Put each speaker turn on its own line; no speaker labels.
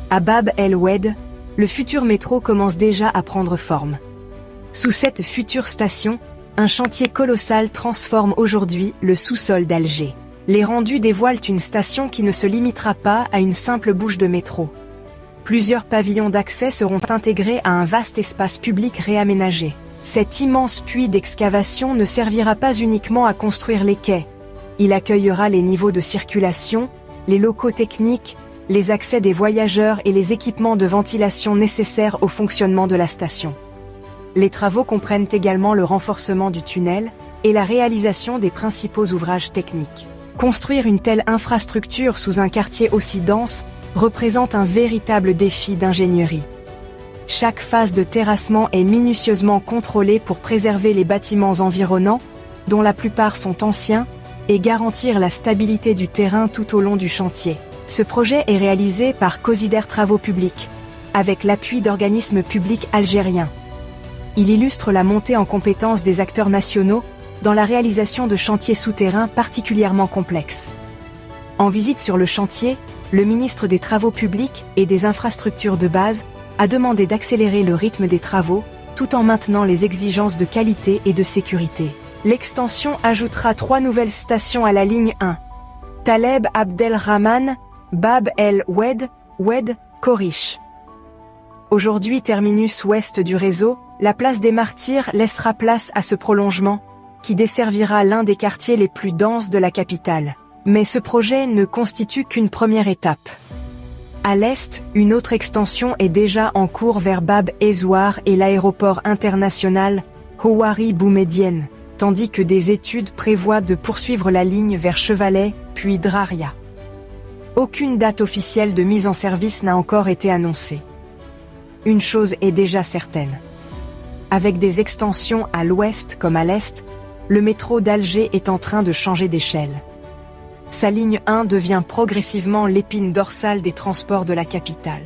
À Bab el-Oued, le futur métro commence déjà à prendre forme. Sous cette future station, un chantier colossal transforme aujourd'hui le sous-sol d'Alger. Les rendus dévoilent une station qui ne se limitera pas à une simple bouche de métro. Plusieurs pavillons d'accès seront intégrés à un vaste espace public réaménagé. Cet immense puits d'excavation ne servira pas uniquement à construire les quais. Il accueillera les niveaux de circulation, les locaux techniques, les accès des voyageurs et les équipements de ventilation nécessaires au fonctionnement de la station. Les travaux comprennent également le renforcement du tunnel et la réalisation des principaux ouvrages techniques. Construire une telle infrastructure sous un quartier aussi dense représente un véritable défi d'ingénierie. Chaque phase de terrassement est minutieusement contrôlée pour préserver les bâtiments environnants, dont la plupart sont anciens, et garantir la stabilité du terrain tout au long du chantier. Ce projet est réalisé par Cosider Travaux Publics, avec l'appui d'organismes publics algériens. Il illustre la montée en compétence des acteurs nationaux dans la réalisation de chantiers souterrains particulièrement complexes. En visite sur le chantier, le ministre des Travaux publics et des infrastructures de base a demandé d'accélérer le rythme des travaux, tout en maintenant les exigences de qualité et de sécurité. L'extension ajoutera 3 nouvelles stations à la ligne 1. Taleb Abdelrahman, Bab el-Oued, Oued, Korish. Aujourd'hui terminus ouest du réseau, la place des Martyrs laissera place à ce prolongement, qui desservira l'un des quartiers les plus denses de la capitale. Mais ce projet ne constitue qu'une première étape. À l'est, une autre extension est déjà en cours vers Bab Ezouar et l'aéroport international Houari Boumedienne, tandis que des études prévoient de poursuivre la ligne vers Chevalet, puis Draria. Aucune date officielle de mise en service n'a encore été annoncée. Une chose est déjà certaine. Avec des extensions à l'ouest comme à l'est, le métro d'Alger est en train de changer d'échelle. Sa ligne 1 devient progressivement l'épine dorsale des transports de la capitale.